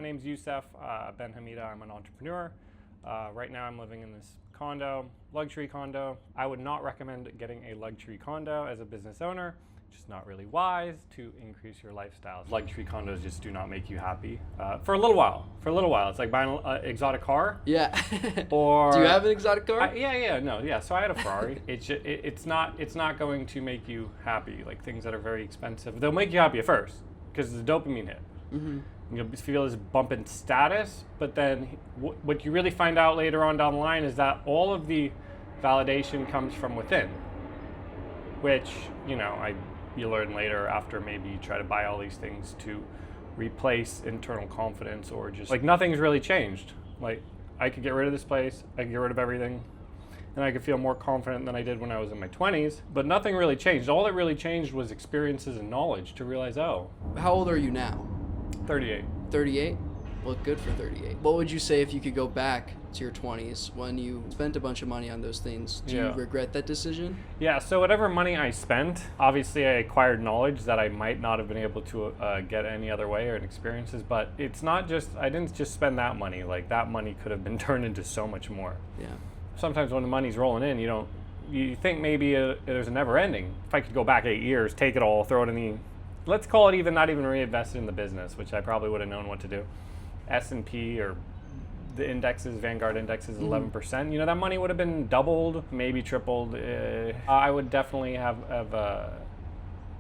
My name's Yousef, Benhamida. I'm an entrepreneur. Right now I'm living in this condo, luxury condo. I would not recommend getting a luxury condo as a business owner. It's just not really wise to increase your lifestyle. Luxury condos just do not make you happy for a little while. It's like buying an exotic car. Yeah. Or do you have an exotic car? Yeah. So I had a Ferrari. It's not going to make you happy. Like things that are very expensive, they'll make you happy at first because it's a dopamine hit. Mm-hmm. You'll feel this bump in status, but then what you really find out later on down the line is that all of the validation comes from within, which you learn later after maybe you try to buy all these things to replace internal confidence, or just like nothing's really changed. Like I could get rid of this place, I could get rid of everything, and I could feel more confident than I did when I was in my 20s, but nothing really changed. All that really changed was experiences and knowledge to realize, oh. How old are you now? 38. 38? Well, good for 38. What would you say if you could go back to your 20s when you spent a bunch of money on those things? Do you regret that decision? Yeah, so whatever money I spent, obviously I acquired knowledge that I might not have been able to get any other way, or experiences, but it's not just, I didn't just spend that money. Like that money could have been turned into so much more. Yeah. Sometimes when the money's rolling in, you think maybe there's a never ending. If I could go back 8 years, take it all, throw it in the, let's call it not even reinvested in the business, which I probably would have known what to do. S&P or the indexes, Vanguard indexes, 11%. That money would have been doubled, maybe tripled. I would definitely have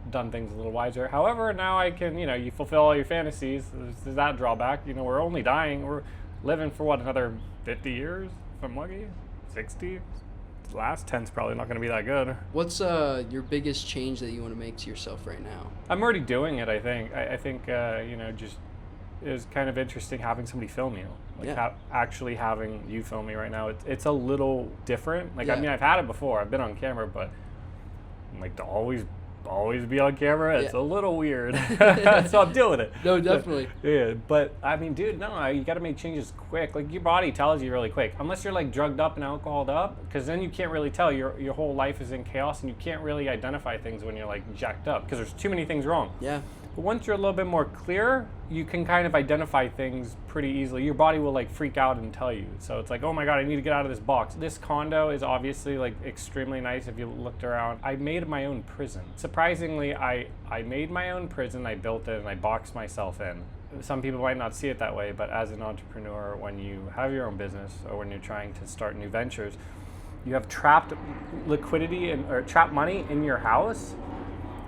done things a little wiser. However, now I can, you fulfill all your fantasies. There's that drawback. We're only dying. We're living for what, another 50 years, if I'm lucky? 60? The last 10's probably not going to be that good. What's your biggest change that you want to make to yourself right now? I'm already doing it, I think. I think, just it was kind of interesting having somebody film you. Actually having you film me right now, it's a little different. Like, I mean, I've had it before. I've been on camera, but like to always be on camera, it's a little weird. So I'm doing it. No, definitely. Yeah, but I mean, dude, no, you got to make changes quick. Like your body tells you really quick, unless you're like drugged up and alcoholed up, because then you can't really tell. Your whole life is in chaos, and you can't really identify things when you're like jacked up, because there's too many things wrong. Yeah. But once you're a little bit more clear, you can kind of identify things pretty easily. Your body will like freak out and tell you. So it's like, oh my God, I need to get out of this box. This condo is obviously like extremely nice if you looked around. I made my own prison. Surprisingly, I made my own prison, I built it, and I boxed myself in. Some people might not see it that way, but as an entrepreneur, when you have your own business or when you're trying to start new ventures, you have trapped liquidity or trapped money in your house,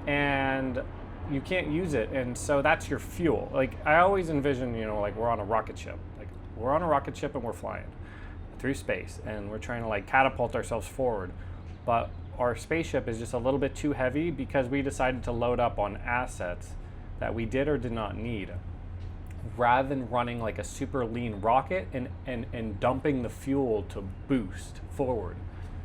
and you can't use it, and so that's your fuel. Like I always envision, like we're on a rocket ship. Like we're on a rocket ship and we're flying through space, and we're trying to like catapult ourselves forward. But our spaceship is just a little bit too heavy because we decided to load up on assets that we did or did not need, rather than running like a super lean rocket and dumping the fuel to boost forward.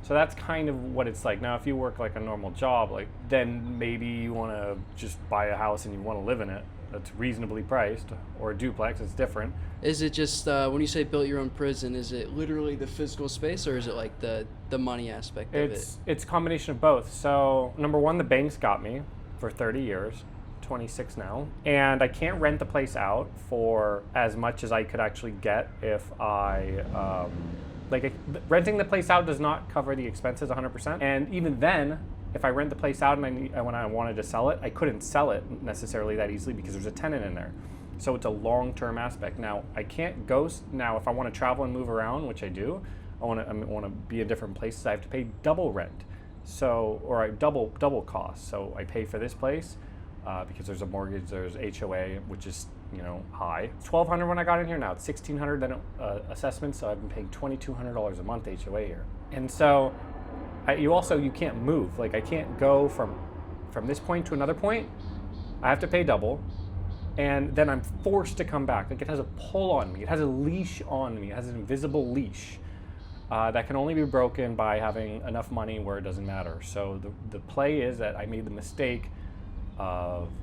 So that's kind of what it's like. Now, if you work like a normal job, like then maybe you want to just buy a house and you want to live in it that's reasonably priced, or a duplex. It's different. Is it just when you say built your own prison, is it literally the physical space, or is it like the money aspect of it? It's a combination of both. So number one, the banks got me for 30 years, 26 now, and I can't rent the place out for as much as I could actually get if I renting the place out does not cover the expenses 100%. And even then, if I rent the place out and when I wanted to sell it, I couldn't sell it necessarily that easily because there's a tenant in there. So it's a long-term aspect. Now, I can't ghost. Now, if I want to travel and move around, which I do, I want to be in different places, I have to pay double rent. Or I double cost. So I pay for this place because there's a mortgage, there's HOA, which is high. It's $1,200 when I got in here. Now it's $1,600 then assessment, so I've been paying $2,200 a month HOA here. And so you can't move. Like I can't go from this point to another point. I have to pay double, and then I'm forced to come back. Like it has a pull on me. It has a leash on me. It has an invisible leash that can only be broken by having enough money where it doesn't matter. So the play is that I made the mistake.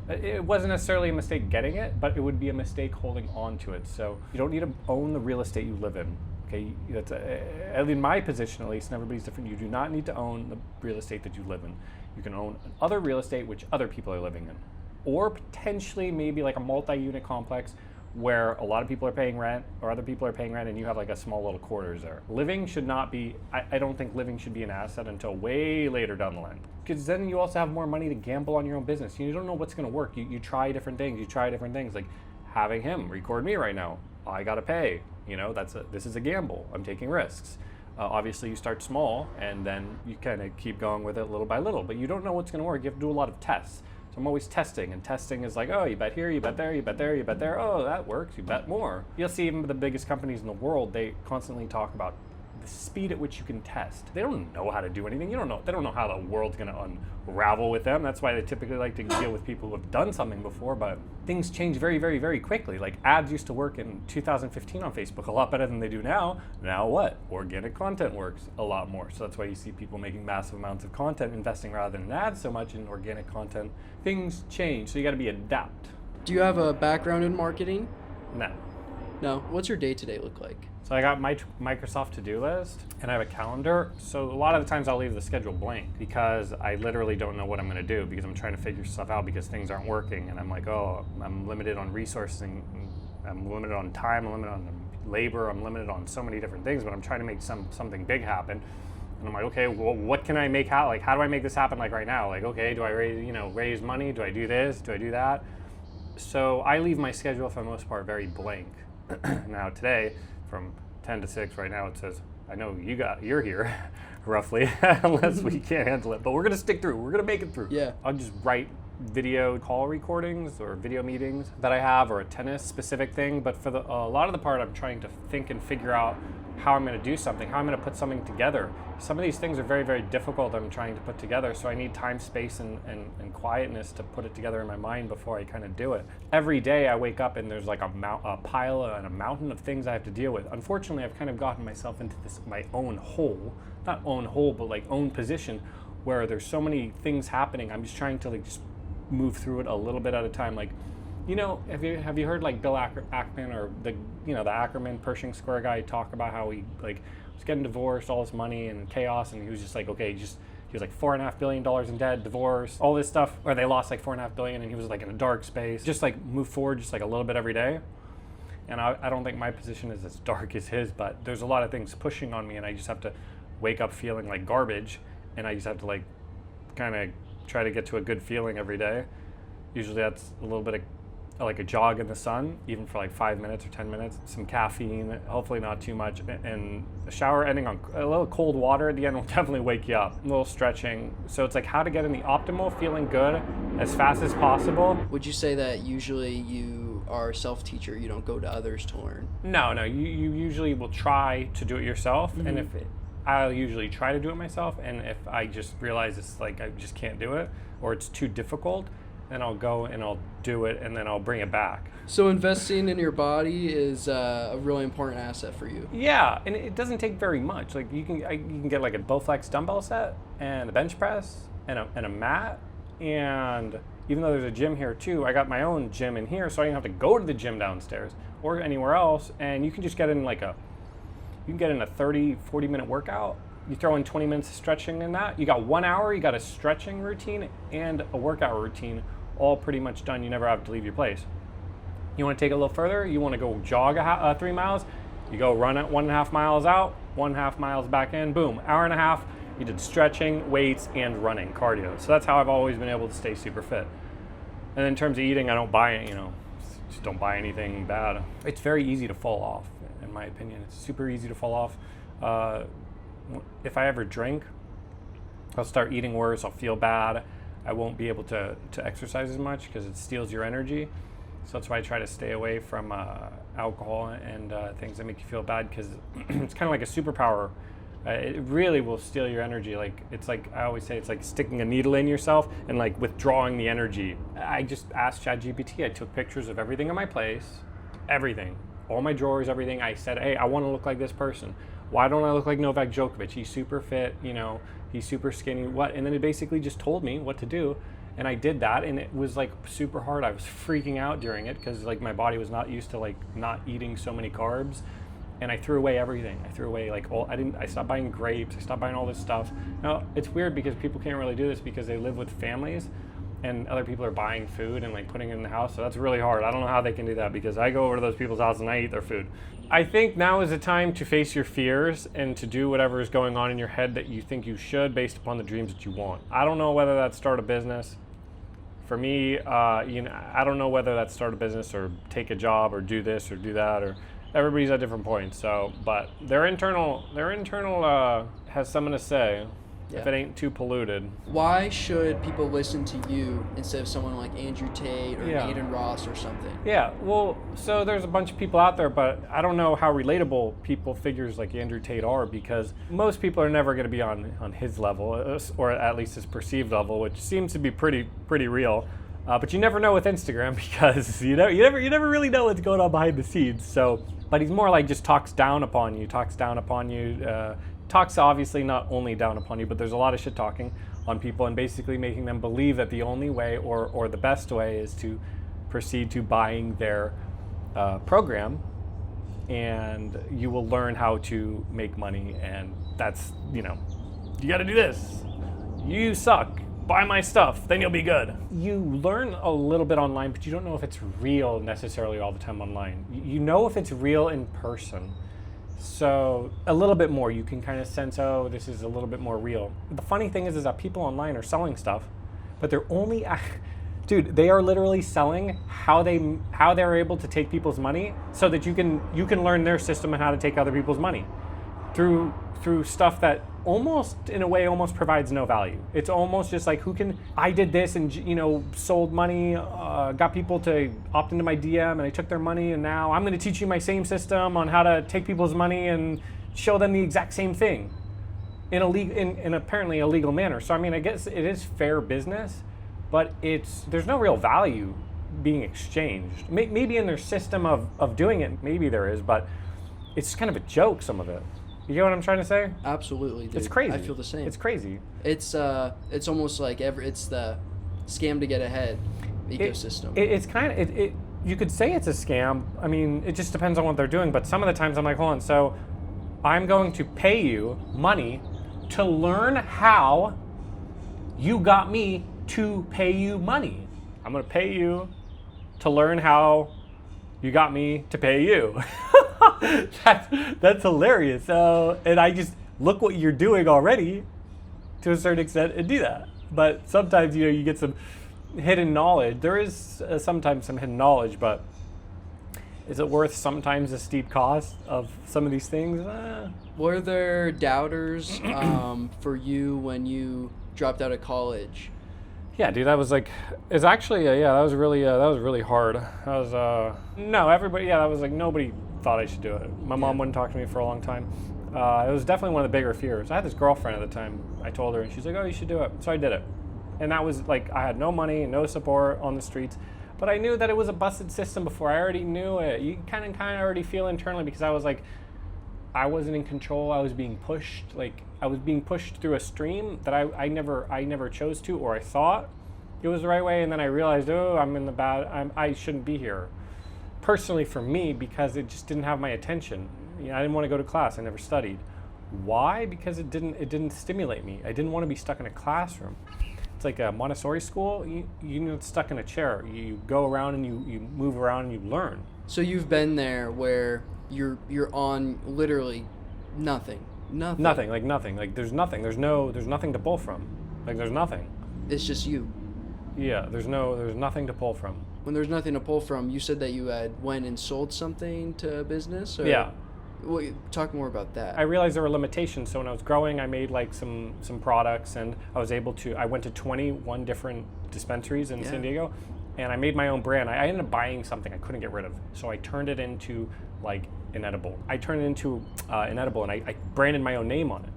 It wasn't necessarily a mistake getting it, but it would be a mistake holding on to it. So you don't need to own the real estate you live in. Okay, that's in my position at least, and everybody's different. You do not need to own the real estate that you live in. You can own other real estate which other people are living in, or potentially maybe like a multi-unit complex where a lot of people are paying rent or other people are paying rent and you have like a small little quarters there. Living should not be, I don't think living should be an asset until way later down the line. Because then you also have more money to gamble on your own business. You don't know what's gonna work. You try different things, like having him record me right now. I gotta pay, this is a gamble. I'm taking risks. Obviously you start small and then you kind of keep going with it little by little, but you don't know what's gonna work. You have to do a lot of tests. I'm always testing, and testing is like, oh, you bet here, you bet there, you bet there, you bet there. Oh, that works, you bet more. You'll see even the biggest companies in the world, they constantly talk about the speed at which you can test. They don't know how to do anything. They don't know how the world's gonna unravel with them. That's why they typically like to deal with people who have done something before, but things change very, very, very quickly. Like ads used to work in 2015 on Facebook a lot better than they do now. Now what? Organic content works a lot more. So that's why you see people making massive amounts of content, investing rather than ads so much in organic content. Things change, so you gotta be adapt. Do you have a background in marketing? No. What's your day-to-day look like? So I got my Microsoft to-do list and I have a calendar. So a lot of the times I'll leave the schedule blank because I literally don't know what I'm gonna do because I'm trying to figure stuff out because things aren't working. And I'm like, oh, I'm limited on resourcing, I'm limited on time, I'm limited on labor, I'm limited on so many different things, but I'm trying to make something big happen. And I'm like, okay, well, what can I make happen? Like, how do I make this happen like right now? Like, okay, do I raise money? Do I do this? Do I do that? So I leave my schedule for the most part very blank. Now today, from 10 to 6 right now, it says, I know you're here, roughly, unless we can't handle it, but we're gonna stick through, we're gonna make it through. Yeah. I'll just write video call recordings or video meetings that I have, or a tennis specific thing, but for a lot of the part I'm trying to think and figure out how I'm going to do something, how I'm going to put something together. Some of these things are very, very difficult I'm trying to put together, so I need time, space, and quietness to put it together in my mind before I kind of do it. Every day I wake up and there's like a pile and a mountain of things I have to deal with. Unfortunately, I've kind of gotten myself into my own hole, not own hole, but like own position, where there's so many things happening. I'm just trying to just move through it a little bit at a time. Like, have you heard like Bill Ackman or the Ackerman Pershing Square guy talk about how he was getting divorced, all this money and chaos, and he was just like, okay, he was like $4.5 billion in debt, divorce, all this stuff, or they lost like $4.5 billion, and he was like in a dark space. Just like move forward, just like a little bit every day. And I don't think my position is as dark as his, but there's a lot of things pushing on me, and I just have to wake up feeling like garbage, and I just have to like kind of try to get to a good feeling every day. Usually that's a little bit of like a jog in the sun, even for like 5 minutes or 10 minutes, some caffeine, hopefully not too much, and a shower ending on a little cold water at the end will definitely wake you up. A little stretching. So it's like how to get in the optimal feeling good as fast as possible. Would you say that usually you are a self-teacher, you don't go to others to learn? No, you usually will try to do it yourself, and I'll usually try to do it myself, and if I just realize it's like I just can't do it, or it's too difficult, then I'll go and I'll do it, and then I'll bring it back. So investing in your body is a really important asset for you. Yeah, and it doesn't take very much. Like you can get like a Bowflex dumbbell set and a bench press and a mat, and even though there's a gym here too, I got my own gym in here, so I don't have to go to the gym downstairs or anywhere else, and you can just get in you can get in a 30-40 minute workout. You throw in 20 minutes of stretching in that. You got 1 hour, you got a stretching routine and a workout routine, all pretty much done. You never have to leave your place. You want to take it a little further? You want to go jog 3 miles? You go run at 1.5 miles out, 1.5 miles back in, boom, hour and a half. You did stretching, weights, and running, cardio. So that's how I've always been able to stay super fit. And in terms of eating, I don't buy it, just don't buy anything bad. It's very easy to fall off, in my opinion. It's super easy to fall off. If I ever drink, I'll start eating worse, I'll feel bad. I won't be able to exercise as much because it steals your energy. So that's why I try to stay away from alcohol and things that make you feel bad, because it's kind of like a superpower. It really will steal your energy. It's like I always say, it's like sticking a needle in yourself and like withdrawing the energy. I just asked ChatGPT. I took pictures of everything in my place, everything, all my drawers, everything. I said, hey, I want to look like this person. Why don't I look like Novak Djokovic? He's super fit, he's super skinny. What? And then it basically just told me what to do, and I did that, and it was like super hard. I was freaking out during it because like my body was not used to like not eating so many carbs. And I threw away everything. I threw away I stopped buying grapes. I stopped buying all this stuff. Now, it's weird because people can't really do this because they live with families. and other people are buying food and like putting it in the house. So that's really hard. I don't know how they can do that because I go over to those people's houses and I eat their food. I think now is the time to face your fears and to do whatever is going on in your head that you think you should based upon the dreams that you want. I don't know whether that's start a business. For me, I don't know whether that's start a business or take a job or do this or do that, or everybody's at different points. So, but their internal has something to say. Yeah. If it ain't too polluted. Why should people listen to you instead of someone like Andrew Tate or Aiden Ross or something? Yeah, well, so there's a bunch of people out there, but I don't know how relatable figures like Andrew Tate are, because most people are never going to be on his level, or at least his perceived level, which seems to be pretty real. But you never know with Instagram because you never really know what's going on behind the scenes. So, but he's more like just talks down upon you. Talks obviously not only down upon you, but there's a lot of shit talking on people and basically making them believe that the only way or the best way is to proceed to buying their program, and you will learn how to make money, and that's, you got to do this. You suck. Buy my stuff, then you'll be good. You learn a little bit online, but you don't know if it's real necessarily all the time online. You know if it's real in person. So a little bit more, you can kind of sense, oh, this is a little bit more real. The funny thing is that people online are selling stuff, but they're only, dude, they are literally selling how they're able to take people's money so that you can learn their system and how to take other people's money through stuff that almost in a way almost provides no value. It's almost just like, I did this and sold money, got people to opt into my DM, and I took their money, and now I'm going to teach you my same system on how to take people's money and show them the exact same thing in apparently a legal manner. So I mean, I guess it is fair business, but there's no real value being exchanged. Maybe in their system of doing it, maybe there is, but it's kind of a joke, some of it. You get what I'm trying to say? Absolutely, dude. It's crazy. I feel the same. It's crazy. It's almost like it's the scam to get ahead ecosystem. It's kind of you could say it's a scam. I mean, it just depends on what they're doing. But some of the times I'm like, hold on. So I'm going to pay you money to learn how you got me to pay you money. I'm going to pay you to learn how you got me to pay you. That's hilarious. So, and I just look what you're doing already to a certain extent and do that. But sometimes, you get some hidden knowledge. There is sometimes some hidden knowledge, but is it worth sometimes the steep cost of some of these things? Were there doubters for you when you dropped out of college? Yeah, dude, that was like, it's actually, that was really hard. That was, no, everybody, that was like, nobody thought I should do it. My mom wouldn't talk to me for a long time. It was definitely one of the bigger fears. I had this girlfriend at the time. I told her, and she's like, oh, you should do it. So I did it. And that was like, I had no money, no support on the streets, but I knew that it was a busted system before. I already knew it. You kind of already feel internally, because I was like, I wasn't in control. I was being pushed. Like, I was being pushed through a stream that I never chose to, or I thought it was the right way. And then I realized, oh, I shouldn't be here. Personally for me, because it just didn't have my attention. I didn't want to go to class. I never studied. Why? Because it didn't stimulate me. I didn't want to be stuck in a classroom. It's like a Montessori school. You're not stuck in a chair. You go around and you move around and you learn. So you've been there where you're on literally nothing. Nothing. Like there's nothing. There's nothing to pull from. Like there's nothing. It's just you. Yeah, there's nothing to pull from. When there's nothing to pull from, you said that you had went and sold something to a business? Or? Yeah. Well, talk more about that. I realized there were limitations. So when I was growing, I made like some products, and I went to 21 different dispensaries in San Diego, and I made my own brand. I ended up buying something I couldn't get rid of. So I turned it into like an edible. I branded my own name on it.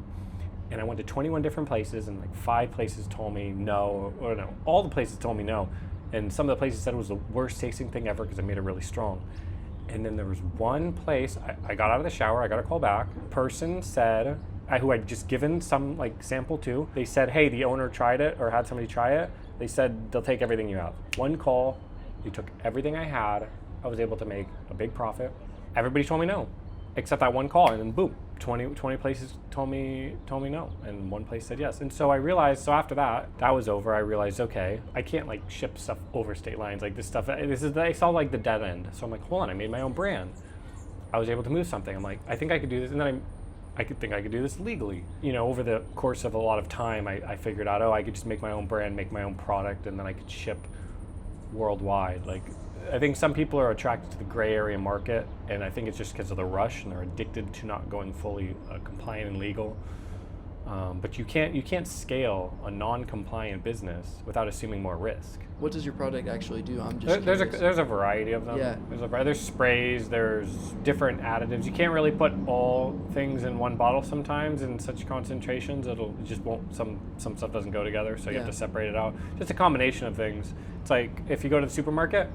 And I went to 21 different places, and like 5 places told me no, or no, all the places told me no. And some of the places said it was the worst tasting thing ever because I made it really strong. And then there was one place, I got out of the shower, I got a call back. Person said, who I'd just given some like sample to, they said, hey, the owner tried it or had somebody try it. They said they'll take everything you have. One call, they took everything I had. I was able to make a big profit. Everybody told me no, except that one call, and then boom, 20 places told me no, and one place said yes. And so I realized, so after that was over, I realized, okay, I can't like ship stuff over state lines. Like I saw like the dead end. So I'm like, hold on, I made my own brand. I was able to move something. I'm like, I think I could do this. And then I could do this legally. You know, over the course of a lot of time, I figured out, I could just make my own brand, make my own product, and then I could ship worldwide. Like, I think some people are attracted to the gray area market, and I think it's just because of the rush, and they're addicted to not going fully compliant and legal. But you can't scale a non-compliant business without assuming more risk. What does your product actually do? I'm just there's a variety of them. Yeah. There's sprays, there's different additives. You can't really put all things in one bottle sometimes in such concentrations. It just won't, some stuff doesn't go together, so you have to separate it out. Just a combination of things. It's like if you go to the supermarket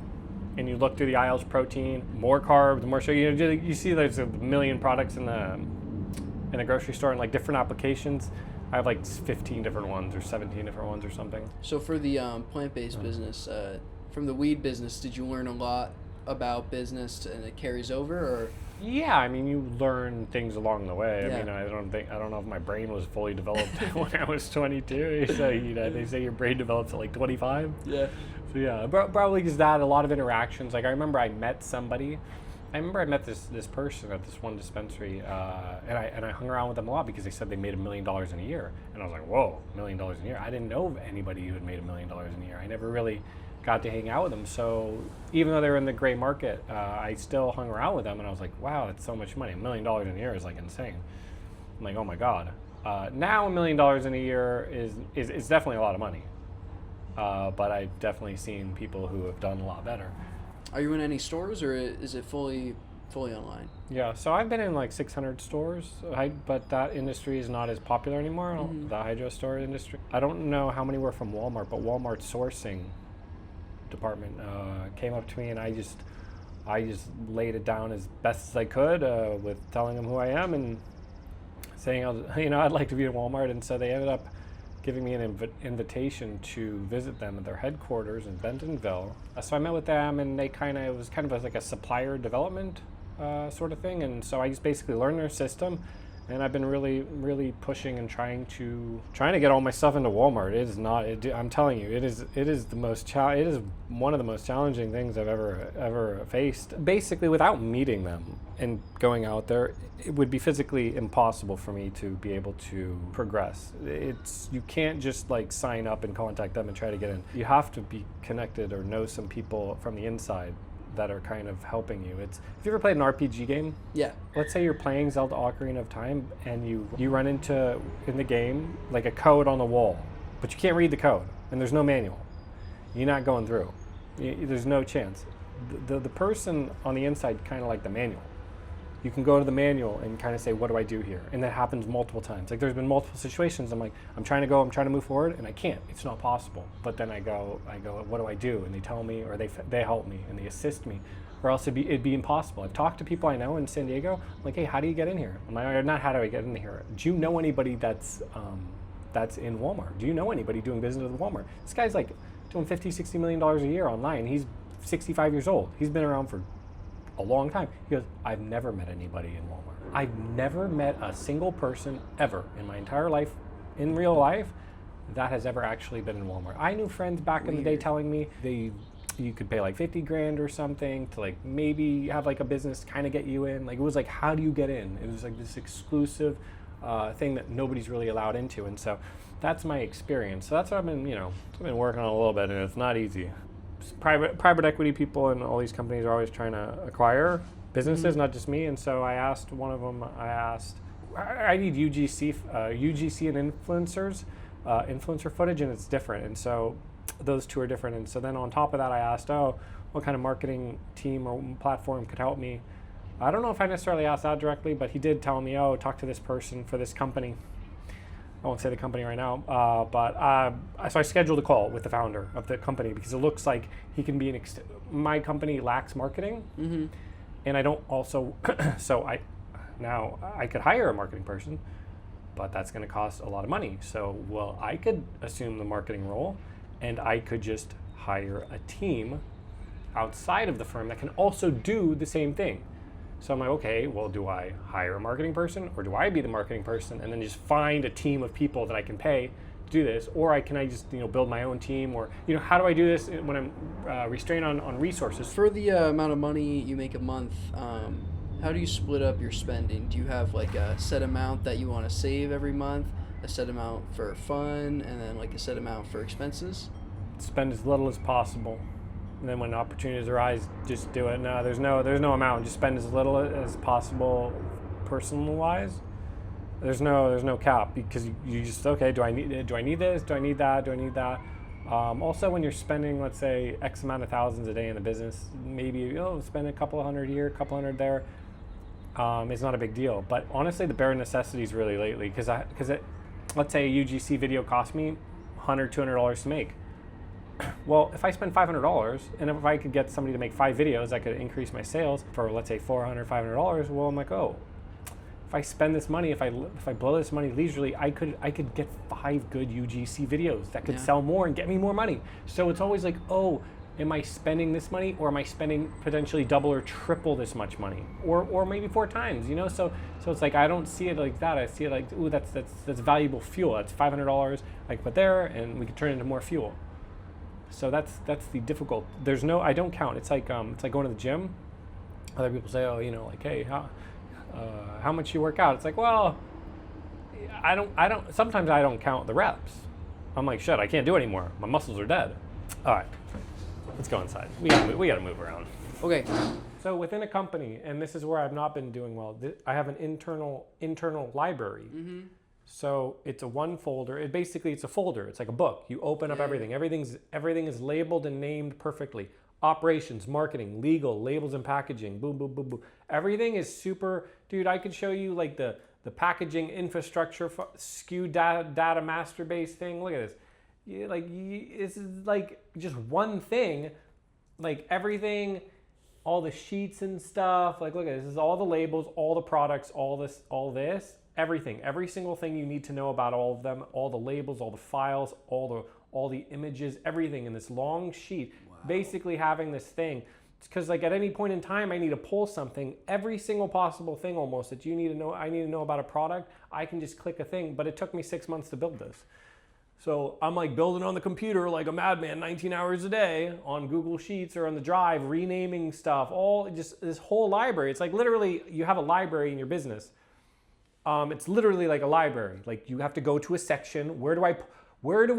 and you look through the aisles, protein, more carbs, more sugar. You see there's a million products in the grocery store and like different applications. I have like 15 different ones or 17 different ones or something. So for the plant-based business, from the weed business, did you learn a lot about business and it carries over, or? Yeah, I mean, you learn things along the way. Yeah. I mean, I don't know if my brain was fully developed when I was 22. So, they say your brain develops at like 25. Yeah. So yeah, probably because that, a lot of interactions. Like I remember I met this person at this one dispensary, and I hung around with them a lot because they said they made $1 million in a year, and I was like, whoa, $1 million in a year. I didn't know of anybody who had made $1 million in a year. I never really got to hang out with them. So even though they were in the gray market, I still hung around with them, and I was like, wow, that's so much money. $1 million in a year is like insane. I'm like, oh my god. Now $1 million in a year is definitely a lot of money. But I've definitely seen people who have done a lot better. Are you in any stores, or is it fully online? Yeah, so I've been in like 600 stores, but that industry is not as popular anymore, the hydro store industry. I don't know how many were from Walmart, but Walmart's sourcing department came up to me, and I just laid it down as best as I could with telling them who I am and saying, I'd like to be at Walmart, and so they ended up giving me an invitation to visit them at their headquarters in Bentonville. So I met with them, and it was kind of like a supplier development sort of thing. And so I just basically learned their system, and I've been really, really pushing and trying to get all my stuff into Walmart. It is not. I'm telling you, it is one of the most challenging things I've ever faced. Basically, without meeting them and going out there, it would be physically impossible for me to be able to progress. You can't just like sign up and contact them and try to get in. You have to be connected or know some people from the inside that are kind of helping you. Have you ever played an RPG game? Yeah. Let's say you're playing Zelda Ocarina of Time, and you run into, in the game, like a code on the wall, but you can't read the code, and there's no manual. You're not going through. There's no chance. The person on the inside kind of like the manual. You can go to the manual and kind of say, what do I do here? And that happens multiple times. Like there's been multiple situations. I'm like, I'm trying to move forward, and I can't. It's not possible. But then I go, what do I do? And they tell me, or they help me, and they assist me, or else it'd be impossible. I've talked to people I know in San Diego. I'm like, hey, how do you get in here? I'm like, not how do I get in here. Do you know anybody that's in Walmart? Do you know anybody doing business with Walmart? This guy's like doing $50-60 million a year online. He's 65 years old. He's been around for a long time. He goes, I've never met anybody in Walmart. I've never met a single person ever in my entire life, in real life, that has ever actually been in Walmart. I knew friends back in the day telling me you could pay like 50 grand or something to like maybe have like a business kind of get you in. Like it was like, how do you get in? It was like this exclusive thing that nobody's really allowed into. And so that's my experience. So that's what I've been working on a little bit, and it's not easy. Private equity people and all these companies are always trying to acquire businesses, not just me. And so I asked one of them, I need UGC and influencer footage, and it's different. And so those two are different. And so then on top of that, I asked, what kind of marketing team or platform could help me? I don't know if I necessarily asked that directly, but he did tell me, talk to this person for this company. I won't say the company right now, so I scheduled a call with the founder of the company because it looks like he can be my company lacks marketing, and I don't also, so I could hire a marketing person, but that's going to cost a lot of money. So, I could assume the marketing role, and I could just hire a team outside of the firm that can also do the same thing. So I'm like, okay, well, do I hire a marketing person or do I be the marketing person and then just find a team of people that I can pay to do this? Or can I just, build my own team? Or, how do I do this when I'm restrained on resources? For the amount of money you make a month, how do you split up your spending? Do you have like a set amount that you want to save every month, a set amount for fun, and then like a set amount for expenses? Spend as little as possible. And then when opportunities arise, just do it. No, there's no amount. Just spend as little as possible, personal-wise. There's no cap because you just, okay, do I need this? Do I need that? Do I need that? Also, when you're spending, let's say, X amount of thousands a day in the business, maybe spend a couple hundred here, a couple hundred there. It's not a big deal. But honestly, the bare necessities really lately, because let's say a UGC video cost me $100, $200 to make. Well, if I spend $500 and if I could get somebody to make 5 videos, I could increase my sales for, let's say, $400, $500. Well, I'm like, oh, if I spend this money, if I blow this money leisurely, I could get 5 good UGC videos that could sell more and get me more money. So it's always like, oh, am I spending this money or am I spending potentially double or triple this much money, or maybe 4 times? So it's like I don't see it like that. I see it like, ooh, that's valuable fuel. That's $500 I can put there, and we can turn it into more fuel. So that's the difficult. I don't count. It's like going to the gym. Other people say, oh, like, hey, how much you work out? It's like, well, I don't. Sometimes I don't count the reps. I'm like, shit, I can't do it anymore. My muscles are dead. All right, let's go inside. We gotta move around. Okay. So within a company, and this is where I've not been doing well. I have an internal library. Mm-hmm. So it's a one folder. It's a folder. It's like a book. You open up everything. Everything is labeled and named perfectly. Operations, marketing, legal, labels and packaging. Boom, boom, boom, boom. Everything is super. Dude, I could show you like the packaging infrastructure SKU data master base thing. Look at this. This is like just one thing. Like everything, all the sheets and stuff. Like look at this. This is all the labels, all the products, all this. Everything, every single thing you need to know about all of them, all the labels, all the files, all the images, everything in this long sheet. Wow. Basically having this thing, because like at any point in time, I need to pull something, every single possible thing almost that you need to know. I need to know about a product. I can just click a thing, but it took me 6 months to build this. So I'm like building on the computer like a madman, 19 hours a day on Google Sheets or on the drive, renaming stuff, all just this whole library. It's like literally you have a library in your business. It's literally like a library. Like you have to go to a section. Where do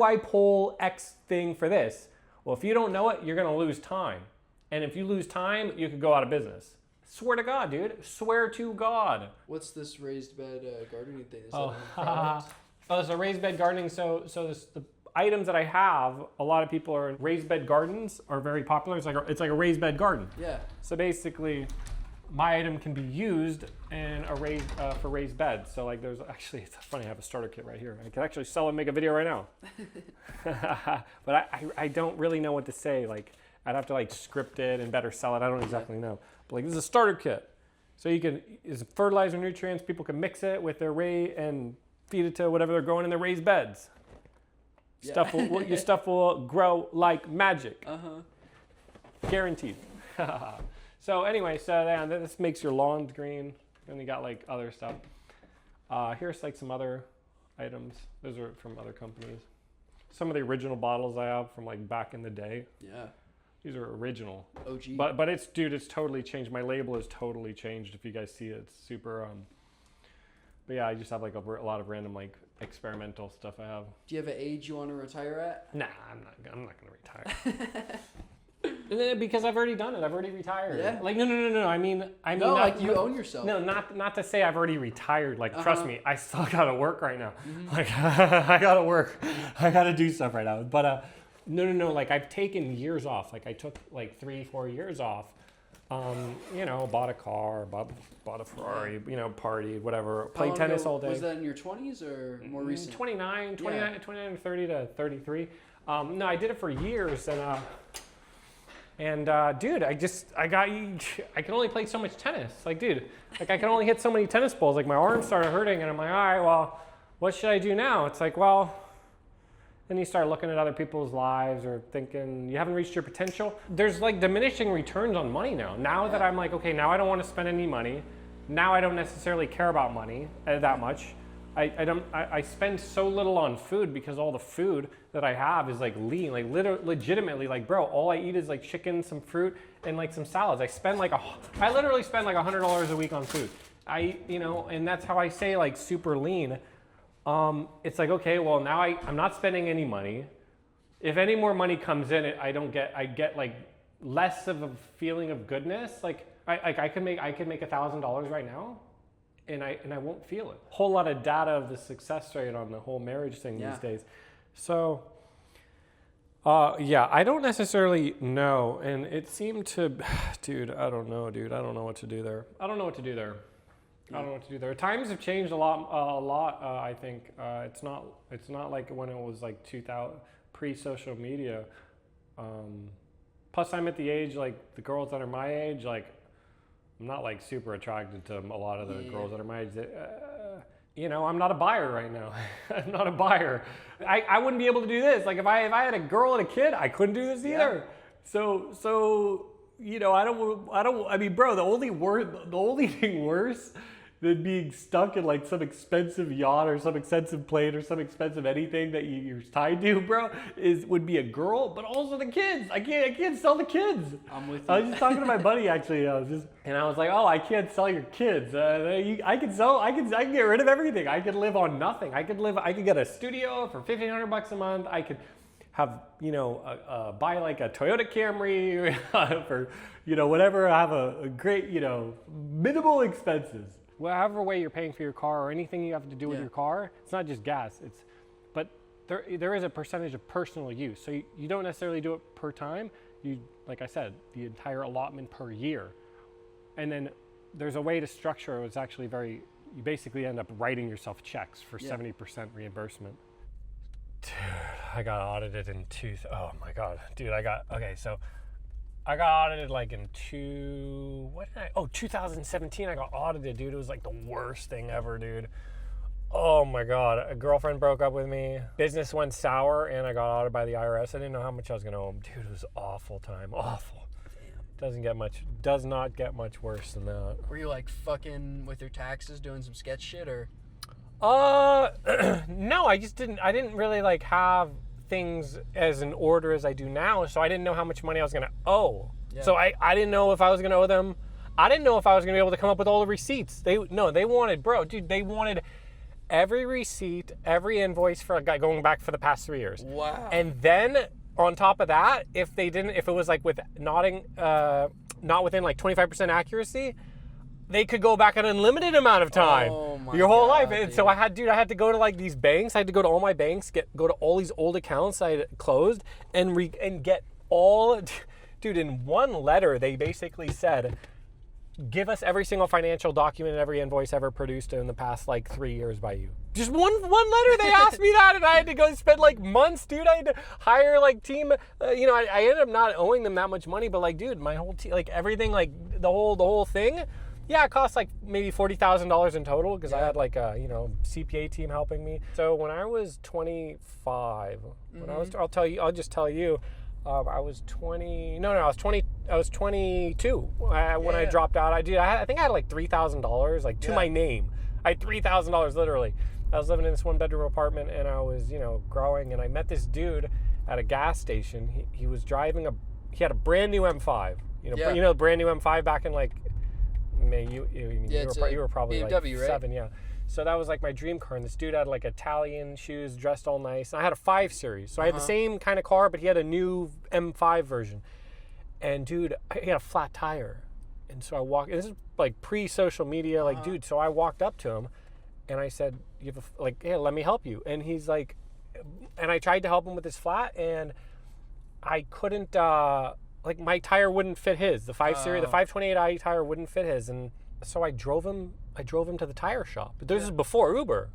I pull X thing for this? Well, if you don't know it, you're gonna lose time. And if you lose time, you could go out of business. Swear to God, dude. Swear to God. What's this raised bed gardening thing? It's a raised bed gardening. So the items that I have, a lot of people are raised bed gardens are very popular. It's like a raised bed garden. Yeah. So basically, my item can be used in for raised beds. So like there's actually, it's funny, I have a starter kit right here. I can actually sell and make a video right now. But I don't really know what to say. Like I'd have to like script it and better sell it. I don't exactly know. But like this is a starter kit. So it's fertilizer, nutrients, people can mix it with their and feed it to whatever they're growing in their raised beds. Yeah. Your stuff will grow like magic. Uh-huh. Guaranteed. So anyway, this makes your lawn green. Then you got like other stuff. Here's like some other items. Those are from other companies. Some of the original bottles I have from like back in the day. Yeah. These are original. OG. But it's totally changed. My label has totally changed. If you guys see it, it's super. But yeah, I just have like a lot of random like experimental stuff I have. Do you have an age you want to retire at? Nah, I'm not gonna retire. Because I've already done it. I've already retired. Yeah. Like no. I mean. No, like you own yourself. No, not to say I've already retired. Like trust me, I still gotta work right now. Mm-hmm. Like I gotta work. I gotta do stuff right now. But no. Like I've taken years off. Like I took like 3-4 years off. Bought a car, bought a Ferrari. Partied, whatever. Played tennis all day. Was that in your 20s or more recent? 29, 30 to 33. No, I did it for years and dude, I can only play so much tennis. Like, dude, like I can only hit so many tennis balls. Like my arms started hurting, and I'm like, all right, well, what should I do now? It's like, well, Then you start looking at other people's lives or thinking you haven't reached your potential. There's like diminishing returns on money now. Now that I'm like, okay, now I don't want to spend any money. Now I don't necessarily care about money that much. I spend so little on food because all the food that I have is like lean, like legitimately, like bro, all I eat is like chicken, some fruit, and like some salads. I literally spend like $100 a week on food. And that's how I say like super lean. It's like, okay, well now I'm not spending any money. If any more money comes in, I get like less of a feeling of goodness. Like I could make $1,000 right now. And I won't feel it. Whole lot of data of the success rate on the whole marriage thing these days. So, I don't necessarily know. And it seemed to, dude, I don't know what to do there. Times have changed a lot. I think it's not like when it was like 2000 pre-social media. Plus, I'm at the age like the girls that are my age, like. I'm not like super attracted to a lot of the girls that are my age. I'm not a buyer right now. I'm not a buyer. I wouldn't be able to do this. Like if I had a girl and a kid, I couldn't do this either. So I mean, bro, the only thing worse than being stuck in like some expensive yacht or some expensive plane or some expensive anything that you're tied to, bro, would be a girl, but also the kids. I can't sell the kids. I'm with you. I was just talking to my buddy actually. I was like, oh, I can't sell your kids. I can get rid of everything. I could live on nothing. I could get a studio for $1,500 a month. I could have, buy like a Toyota Camry for, whatever. I have a great, minimal expenses. Whatever way you're paying for your car or anything you have to do with your car, it's not just gas. But there is a percentage of personal use. So you don't necessarily do it per time. You, like I said, the entire allotment per year. And then there's a way to structure it. It's actually you basically end up writing yourself checks for 70% reimbursement. Dude, I got audited in oh my God. Dude, I got audited like in 2017 I got audited, dude. It was like the worst thing ever, dude. Oh my God. A girlfriend broke up with me. Business went sour and I got audited by the IRS. I didn't know how much I was gonna owe them. Dude, it was awful time. Awful. Does not get much worse than that. Were you like fucking with your taxes doing some sketch shit or? No, I didn't really like have things as in order as I do now, so I didn't know how much money I was gonna owe. Yeah. So I didn't know if I was gonna owe them. I didn't know if I was gonna be able to come up with all the receipts. They wanted every receipt, every invoice for a guy going back for the past 3 years. Wow. And then on top of that, if it was like with not within like 25% accuracy, they could go back an unlimited amount of time, your whole life. And so I had to go to like these banks. I had to go to all my banks, go to all these old accounts I had closed, and get all. Dude, in one letter, they basically said, give us every single financial document and every invoice ever produced in the past like 3 years by you. Just one letter, they asked me that, and I had to go spend like months, dude. I had to hire like team. I ended up not owing them that much money, but like, dude, my whole team, like everything, like the whole thing. Yeah, it cost like maybe $40,000 in total because I had like a CPA team helping me. So when I was 25, I'll just tell you, I was 20. No, I was 20. I was 22 when I dropped out. I think I had like $3,000 like to my name. I had $3,000 literally. I was living in this one bedroom apartment and I was growing, and I met this dude at a gas station. He was driving he had a brand new M5. Brand new M5 back in like. You were probably BMW, like 7, right? So that was like my dream car, and this dude had like Italian shoes, dressed all nice, and I had a 5 Series, so I had the same kind of car, but he had a new M5 version, and dude, he had a flat tire, and so I walked, and this is like pre-social media, like dude, so I walked up to him, and I said, hey, let me help you, and he's like, and I tried to help him with his flat, and I couldn't, like my tire wouldn't fit his. The 5 Series, the 528i tire wouldn't fit his, and so I drove him to the tire shop. But this is before Uber.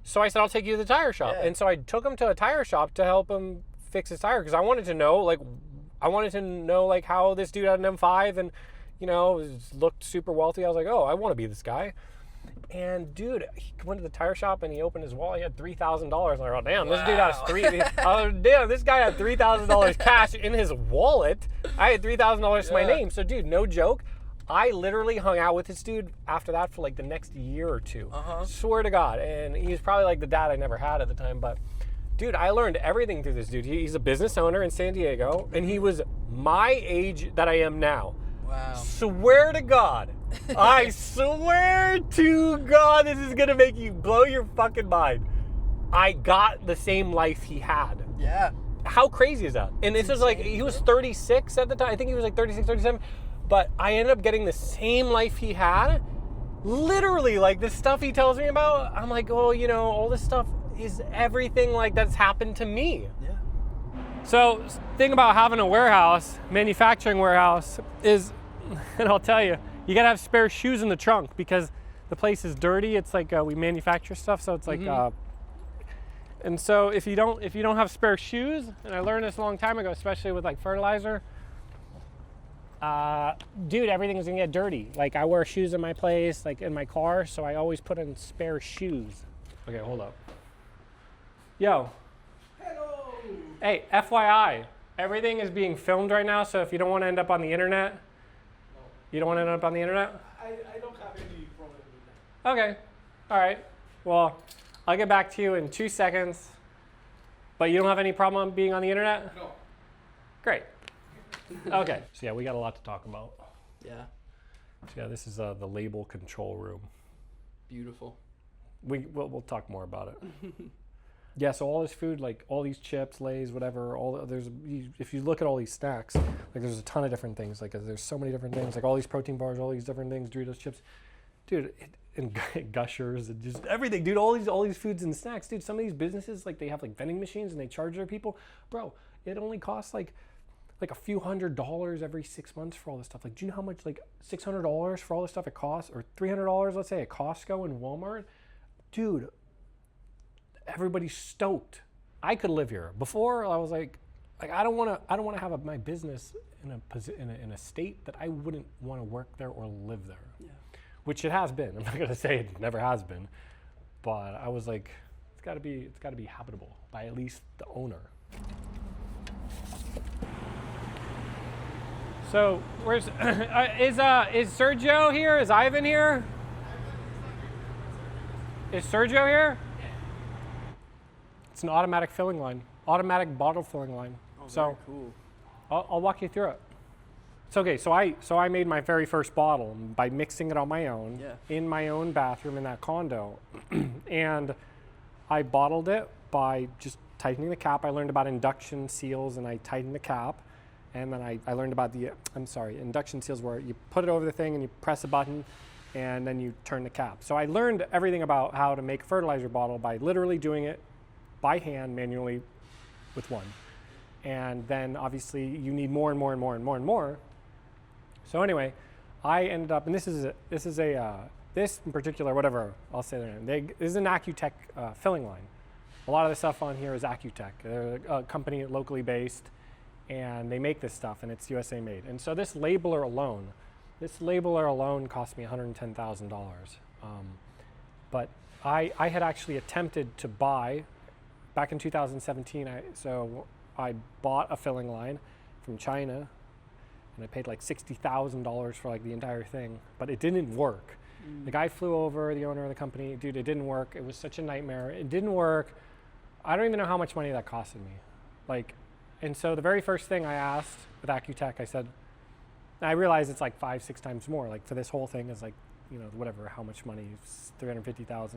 So I said, I'll take you to the tire shop, and so I took him to a tire shop to help him fix his tire because I wanted to know how this dude had an M5 and looked super wealthy. I was like, oh, I want to be this guy. And dude, he went to the tire shop and he opened his wallet. He had $3,000. I'm like, oh damn, this dude has oh damn, this guy had $3,000 cash in his wallet. I had $3,000 to my name. So dude, no joke. I literally hung out with this dude after that for like the next year or two. Swear to God. And he was probably like the dad I never had at the time. But dude, I learned everything through this dude. He's a business owner in San Diego, and he was my age that I am now. Wow. Swear to God. I swear to God, this is gonna make you blow your fucking mind. I got the same life he had. Yeah. How crazy is that? And this is like, he was 36 at the time. I think he was like 36, 37. But I ended up getting the same life he had. Literally, like the stuff he tells me about, I'm like, oh, you know, all this stuff is everything like that's happened to me. Yeah. So, thing about having a warehouse, manufacturing warehouse, is, and I'll tell you, you gotta have spare shoes in the trunk because the place is dirty. It's like we manufacture stuff, so it's like, and so if you don't have spare shoes, and I learned this a long time ago, especially with like fertilizer, dude, everything's gonna get dirty. Like I wear shoes in my place, like in my car, so I always put in spare shoes. Okay, hold up. Yo. Hello. Hey, FYI, everything is being filmed right now, so if you don't want to end up on the internet, you don't want to end up on the internet? I don't have any problem with that. Okay, all right. Well, I'll get back to you in 2 seconds, but you don't have any problem being on the internet? No. Great. Okay, so yeah, we got a lot to talk about. Yeah. So yeah, this is the label control room. Beautiful. We'll talk more about it. Yeah, so all this food, like all these chips, Lay's, whatever, if you look at all these snacks, like there's a ton of different things. Like there's so many different things, like all these protein bars, all these different things, Doritos chips, dude, and Gushers and just everything, dude. All these foods and snacks, dude. Some of these businesses, like they have like vending machines and they charge their people, bro. It only costs like a few $100s every 6 months for all this stuff. Like, do you know how much like $600 for all this stuff it costs, or $300, let's say, at Costco and Walmart, dude? Everybody's stoked. I could live here. Before I was like I don't want to have my business in a state that I wouldn't want to work there or live there. Yeah. Which it has been. I'm not gonna say it never has been, but I was like, it's got to be habitable by at least the owner. So where's is Sergio here? Is Ivan here? Is Sergio here? It's an automatic filling line, automatic bottle filling line. Oh, so very cool. I'll walk you through it. It's okay. So I made my very first bottle by mixing it on my own in my own bathroom in that condo, and I bottled it by just tightening the cap. I learned about induction seals, and I tightened the cap, and then I learned about induction seals, where you put it over the thing and you press a button, and then you turn the cap. So I learned everything about how to make a fertilizer bottle by literally doing it by hand, manually, with one. And then obviously you need more and more and more and more and more. So anyway, I ended up, and this in particular, whatever, I'll say their name. This is an Accutech filling line. A lot of the stuff on here is Accutech. They're a company locally based, and they make this stuff, and it's USA made. And so this labeler alone cost me $110,000. But I had actually attempted to buy, back in 2017, I bought a filling line from China, and I paid like $60,000 for like the entire thing, but it didn't work. The guy flew over, the owner of the company, dude, it didn't work. It was such a nightmare. It didn't work. I don't even know how much money that costed me. And so the very first thing I asked with Accutech, I said, I realized it's like 5-6 times more. Like for this whole thing is like, you know, whatever, how much money, $350,000.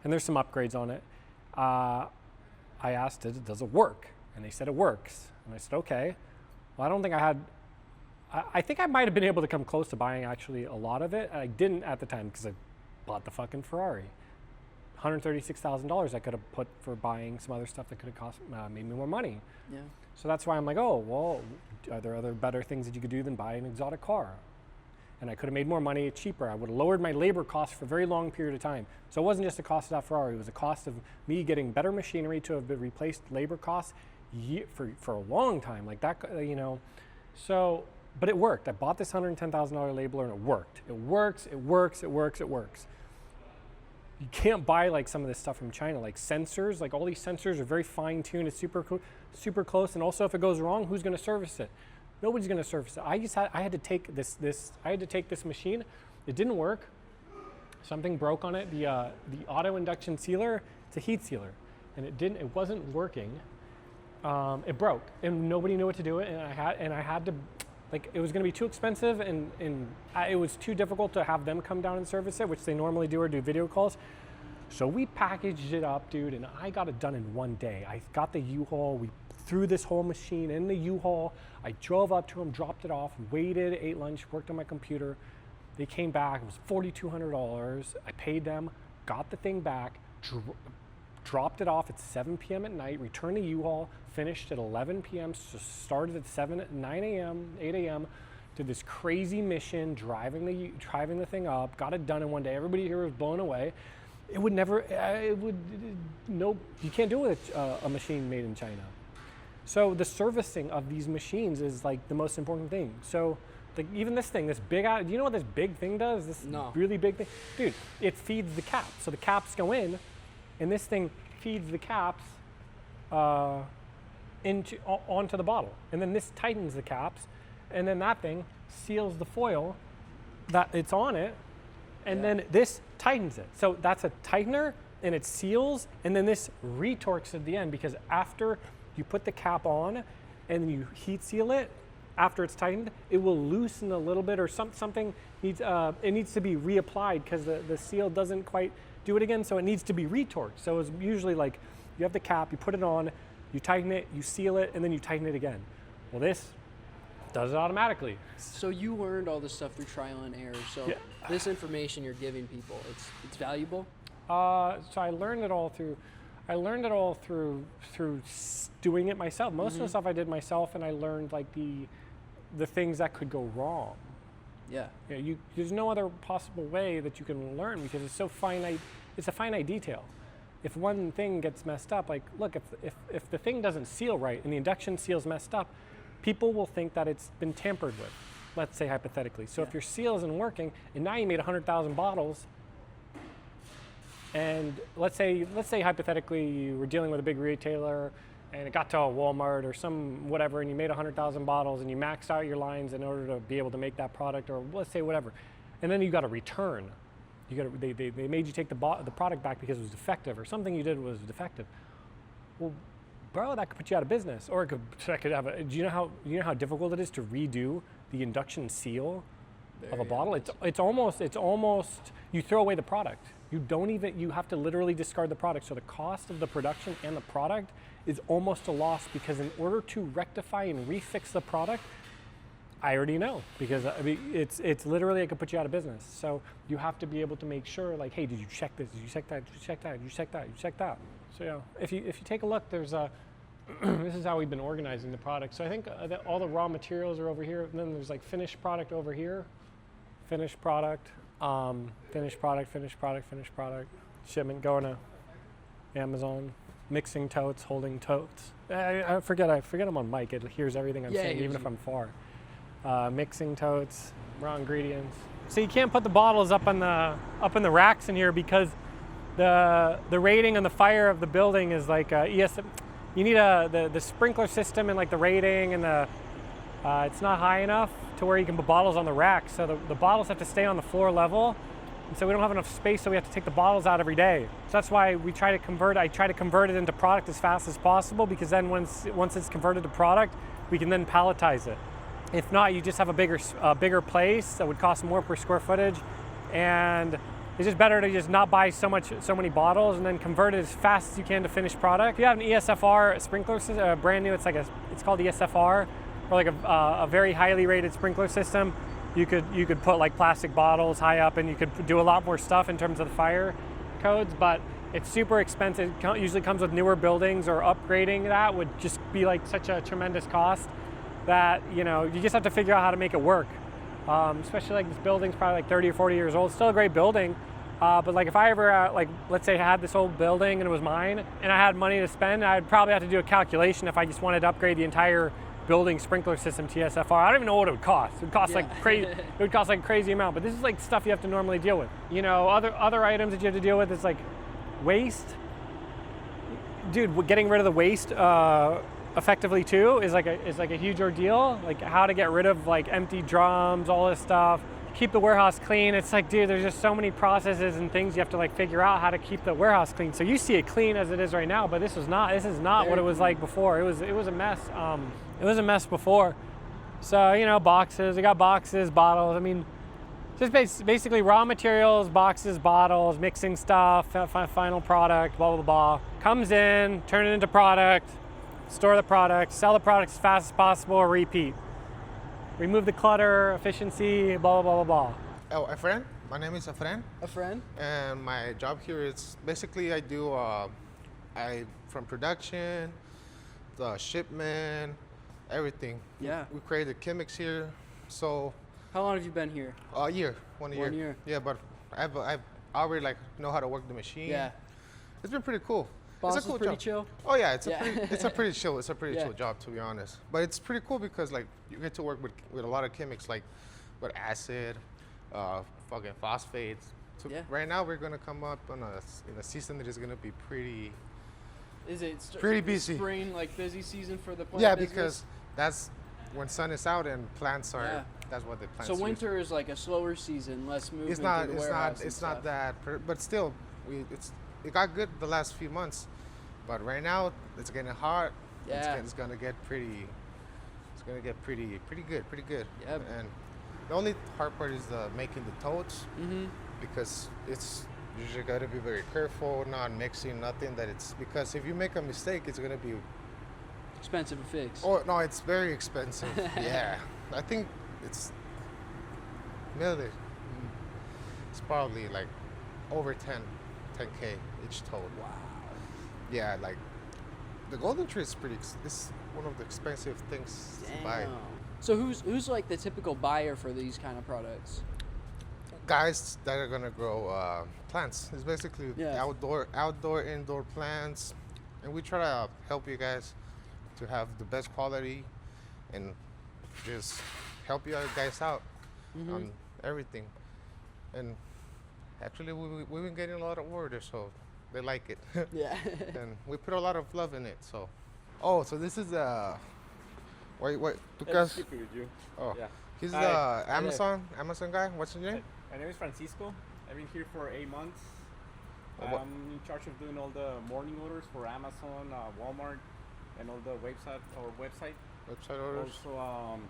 And there's some upgrades on it. I asked, does it work? And they said it works. And I said, okay. Well, I don't think I think I might have been able to come close to buying actually a lot of it. I didn't at the time because I bought the fucking Ferrari. $136,000 I could have put for buying some other stuff that could have made me more money. Yeah. So that's why I'm like, oh, well, are there other better things that you could do than buy an exotic car? And I could have made more money cheaper. I would have lowered my labor costs for a very long period of time. So it wasn't just the cost of that Ferrari, it was the cost of me getting better machinery to have replaced labor costs for a long time, like that, you know. So But it worked. I bought this $110,000 labeler and it worked. It works, it works, it works, it works. You can't buy like some of this stuff from China, like sensors, like all these sensors are very fine tuned, it's super close. And also if it goes wrong, who's gonna service it? Nobody's gonna service it. I had to take this machine. It didn't work. Something broke on it. The auto induction sealer, it's a heat sealer. And it wasn't working. It broke and nobody knew what to do it. And I had to, like, it was going to be too expensive and it was too difficult to have them come down and service it, which they normally do or do video calls. So we packaged it up, dude, and I got it done in one day. I got the U-Haul, we threw this whole machine in the U-Haul. I drove up to them, dropped it off, waited, ate lunch, worked on my computer. They came back, it was $4,200. I paid them, got the thing back, dropped it off at 7 p.m. at night, returned the U-Haul, finished at 11 p.m., so started at 9 a.m., 8 a.m., did this crazy mission, driving the thing up, got it done in one day. Everybody here was blown away. You can't do it with a machine made in China. So the servicing of these machines is like the most important thing. So like even this thing, do you know what this big thing does? This really big thing? Dude, it feeds the caps. So the caps go in, and this thing feeds the caps onto the bottle. And then this tightens the caps, and then that thing seals the foil that it's on it, and then this tightens it. So that's a tightener, and it seals, and then this retorques at the end, because after you put the cap on and you heat seal it, after it's tightened, it will loosen a little bit, or something needs it needs to be reapplied because the seal doesn't quite do it again, so it needs to be retorqued. So it's usually like you have the cap, you put it on, you tighten it, you seal it, and then you tighten it again. Well, this does it automatically. So you learned all this stuff through trial and error. So this information you're giving people, it's valuable. So I learned it all through doing it myself. Most of the stuff I did myself, and I learned like the things that could go wrong. Yeah. There's no other possible way that you can learn, because it's so finite. It's a finite detail. If one thing gets messed up, like look, if the thing doesn't seal right and the induction seal's messed up, people will think that it's been tampered with. Let's say hypothetically. So if your seal isn't working, and now you made 100,000 bottles, and let's say hypothetically you were dealing with a big retailer, and it got to a Walmart or some whatever, and you made 100,000 bottles, and you maxed out your lines in order to be able to make that product, or let's say whatever, and then you got a return. They made you take the product back because it was defective, or something you did was defective. Well, bro, that could put you out of business, or do you know how difficult it is to redo the induction seal of a bottle? It's almost you throw away the product. You have to literally discard the product. So the cost of the production and the product is almost a loss, because in order to rectify and refix the product, I already know, because it's literally, it could put you out of business. So you have to be able to make sure, like, hey, did you check this? Did you check that? Did you check that? Did you check that? Did you check that? So yeah, if you take a look, there's this is how we've been organizing the product. So I think all the raw materials are over here, and then there's like finished product over here, finished product, finished product, finished product, finished product, shipment going to Amazon, mixing totes, holding totes. I forget I'm on mic. It hears everything I'm saying, even if I'm far. Mixing totes, raw ingredients. So you can't put the bottles up in the racks in here, because the rating and the fire of the building is like ESF. You need the sprinkler system and like the rating, and it's not high enough to where you can put bottles on the rack. So the bottles have to stay on the floor level, and so we don't have enough space. So we have to take the bottles out every day. So that's why I try to convert it into product as fast as possible, because then once it's converted to product, we can then palletize it. If not, you just have a bigger place that would cost more per square footage, and it's just better to just not buy so many bottles and then convert it as fast as you can to finished product. If you have an ESFR sprinkler system, brand new, it's called ESFR, or like a very highly rated sprinkler system. You could put like plastic bottles high up, and you could do a lot more stuff in terms of the fire codes, but it's super expensive. It usually comes with newer buildings, or upgrading that would just be like such a tremendous cost that you just have to figure out how to make it work. Especially like this building's probably like 30 or 40 years old. Still a great building, but like if I ever let's say I had this old building and it was mine, and I had money to spend, I'd probably have to do a calculation if I just wanted to upgrade the entire building sprinkler system TSFR. I don't even know what it would cost. It would cost like crazy. It would cost like a crazy amount. But this is like stuff you have to normally deal with. You know, other items that you have to deal with is like waste. Dude, getting rid of the waste effectively too is like a huge ordeal. Like how to get rid of like empty drums, all this stuff. Keep the warehouse clean. It's like, dude, there's just so many processes and things you have to like figure out how to keep the warehouse clean. So you see it clean as it is right now, but this is not what it was like before. It was a mess. It was a mess before. So, you know, boxes, we got boxes, bottles. I mean, just basically raw materials, boxes, bottles, mixing stuff, final product, blah, blah, blah. Comes in, turn it into product, store the product, sell the product as fast as possible, repeat. Remove the clutter, efficiency, blah, blah, blah, blah, blah. Oh, Efren. My name is Efren. Efren? And my job here is basically I do, from production, the shipment, everything. Yeah. We create the chemics here. So. How long have you been here? A year. One year. 1 year. Yeah, but I've already like know how to work the machine. Yeah. It's been pretty cool. Boss it's a cool is pretty job. chill? Oh yeah, it's a pretty chill. It's a pretty Yeah. chill job, to be honest. But it's pretty cool because like you get to work with a lot of chemics, like with acid, fucking phosphates. So Yeah. right now we're gonna come up in a season that is gonna be pretty. Is it Pretty busy. spring, like busy season for the plant Yeah, business? because that's when sun is out and plants are. Yeah. That's what the plants. So use. winter is like a slower season, less movement. It's not. through the It's warehouse not. and It's not stuff. that. But still, it got good the last few months, but right now it's getting hot. Yeah. It's gonna get pretty. It's gonna get pretty good. Pretty good. Yep. And the only hard part is the making the totes, Mm-hmm. because it's usually gotta be very careful, not mixing nothing that it's, because if you make a mistake, it's gonna be. Expensive to fix. Oh no, it's very expensive. Yeah, I think it's. Really, it's probably like over 10K each tote. Wow. Yeah, like the golden tree is it's one of the expensive things to buy. Damn. So who's like the typical buyer for these kind of products? Guys that are gonna grow plants. It's basically Yeah. outdoor, indoor plants, and we try to help you guys to have the best quality and just help you guys out on everything. And actually, we've been getting a lot of orders, so they like it. Yeah. And we put a lot of love in it. So, so this is wait, Yeah, because just keep it with you. oh, Yeah. he's Hi. the Amazon guy. What's your name? My name is Francisco. I've been here for 8 months. What- I'm in charge of doing all the morning orders for Amazon, Walmart, and all the website. Website orders. Also,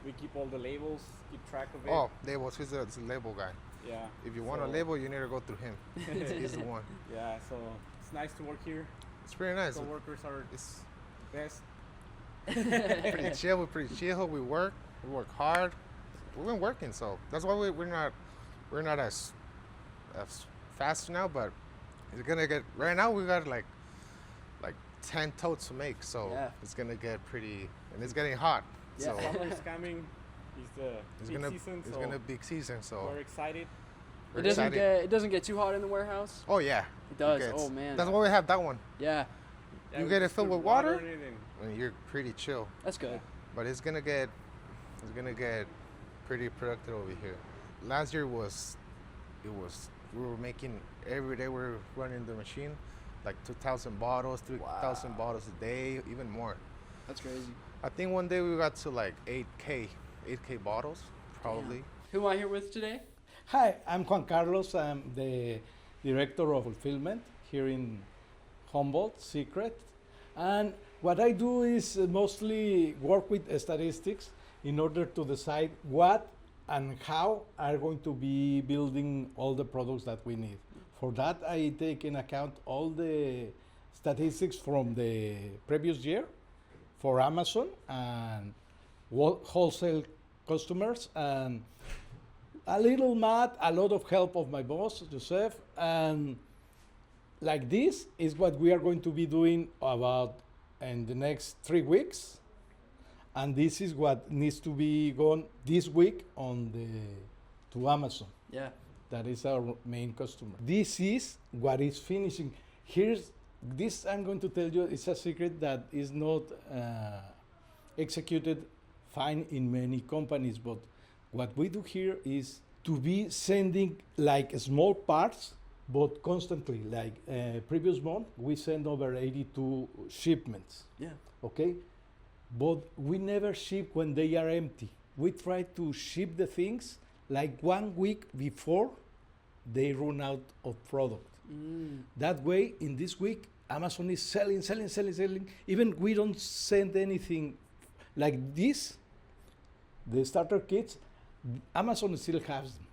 we keep all the labels, keep track of it. Oh, labels. He's the label guy. Yeah. If you want a So- label, you need to go through him. He's the one. Yeah, so it's nice to work here. It's pretty nice. Coworkers are It's the best. pretty chill. We're pretty chill. We work hard. We've been working, so that's why we're not as fast now. But it's gonna get, right now we got like 10 totes to make, so Yeah. it's gonna get pretty, and it's getting hot. Yeah. So Summer is coming. It's the it's peak gonna season, it's so gonna be exciting. So we're excited. we're It excited. doesn't get too hot in the warehouse. Oh yeah, It does. gets- Oh man. That's why we have that one. Yeah, Yeah, You we get it just filled put with water? in it and And you're pretty chill. that's good. But it's gonna get pretty productive over here. Last year we were making every day, we were running the machine like 2,000 bottles, 3,000 Wow. bottles a day, even more. That's crazy. I think one day we got to like 8K bottles probably. Who am I here with today? Hi, I'm Juan Carlos. I'm the Director of Fulfillment here in Humboldt, Secret. And what I do is mostly work with statistics in order to decide what and how are going to be building all the products that we need. For that, I take in account all the statistics from the previous year for Amazon and wholesale customers, and a little math, a lot of help of my boss, Yousef, and like this is what we are going to be doing about in the next 3 weeks, and this is what needs to be gone this week to Amazon. Yeah. That is our main customer. This is what is finishing. This I'm going to tell you, it's a secret that is not executed fine in many companies, but what we do here is to be sending like small parts, but constantly. Like previous month, we sent over 82 shipments. Yeah. Okay, but we never ship when they are empty. We try to ship the things like 1 week before they run out of product. That way, in this week, Amazon is selling, selling, selling, selling. Even we don't send anything like this, the starter kits, Amazon still has them.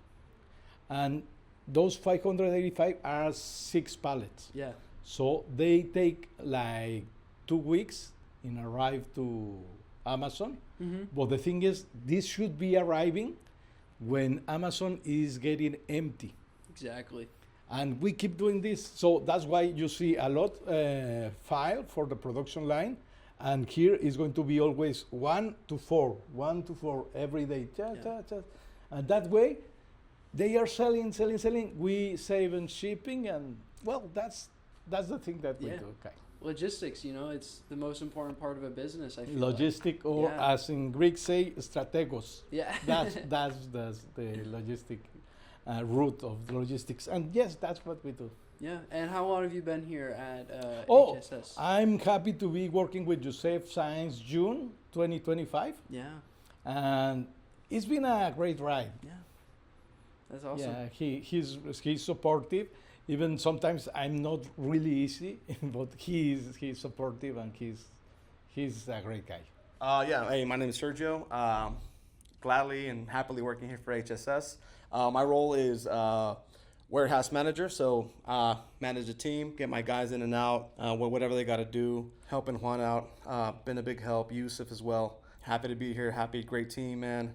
And those 585 are 6 pallets. Yeah. So they take like 2 weeks in arrive to Amazon. But the thing is, this should be arriving when Amazon is getting empty. Exactly. And we keep doing this. So that's why you see a lot file for the production line. And here is going to be always 1 to 4, 1 to 4 every day. And that way, they are selling, selling, selling. We save in shipping, and well, that's the thing that we do. Okay. Logistics, it's the most important part of a business, I feel Logistic, like. or Yeah. as in Greek say, strategos. Yeah. That's the logistic route of logistics. And yes, that's what we do. Yeah. And how long have you been here at Oh, HSS? I'm happy to be working with Yousef since June 2025. Yeah. And it's been a great ride. Yeah. That's awesome. Yeah, he's supportive. Even sometimes I'm not really easy, but he's supportive, and he's a great guy. Hey, my name is Sergio. Gladly and happily working here for HSS. My role is warehouse manager, so manage the team, get my guys in and out, whatever they got to do, helping Juan out. Been a big help. Yousef as well. Happy to be here. Happy, great team, man.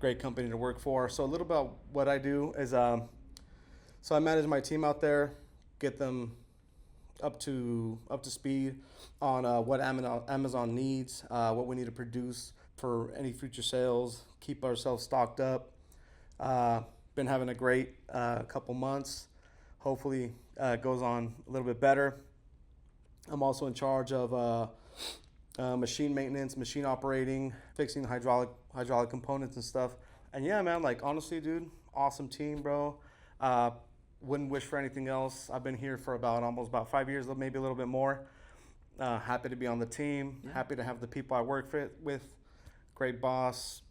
Great company to work for. So a little about what I do is, so I manage my team out there, get them up to speed on what Amazon needs, what we need to produce for any future sales, keep ourselves stocked up. Been having a great couple months. Hopefully it goes on a little bit better. I'm also in charge of machine maintenance, machine operating, fixing hydraulic components and stuff. And yeah, man, like honestly, dude, awesome team, bro. Wouldn't wish for anything else. I've been here for almost about 5 years, maybe a little bit more. Happy to be on the team. Yeah. Happy to have the people I work with. Great boss,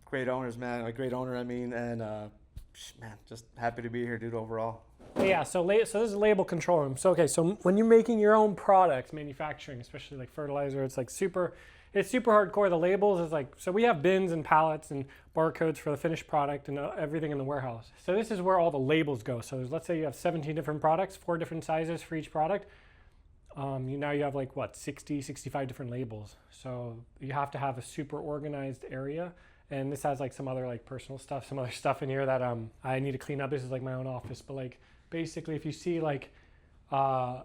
great owners, man. A great owner, I mean, and man, just happy to be here, dude. Overall. Yeah, so this is a label control room. So okay, so when you're making your own products, manufacturing, especially like fertilizer, it's super hardcore. The labels is like, so we have bins and pallets and barcodes for the finished product and everything in the warehouse. So this is where all the labels go. So let's say you have 17 different products, 4 different sizes for each product. Now you have like what, 60, 65 different labels. So you have to have a super organized area. And this has like some other like personal stuff, some other stuff in here that I need to clean up. This is like my own office, but like basically if you see like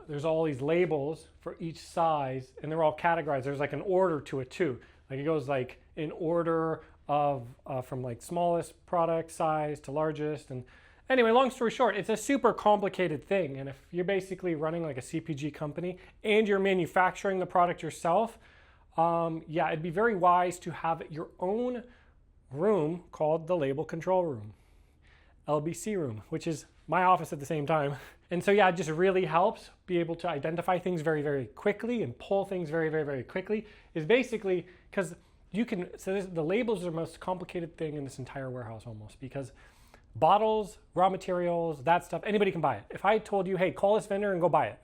there's all these labels for each size and they're all categorized. There's like an order to it too. Like it goes like in order of from like smallest product size to largest. And anyway, long story short, it's a super complicated thing. And if you're basically running like a CPG company and you're manufacturing the product yourself, yeah, it'd be very wise to have your own room called the label control room, LBC room, which is my office at the same time. And so yeah, it just really helps be able to identify things very, very quickly and pull things very, very, very quickly. Is basically because you can, so the labels are the most complicated thing in this entire warehouse almost, because bottles, raw materials, that stuff, anybody can buy it. If I told you, hey, call this vendor and go buy it,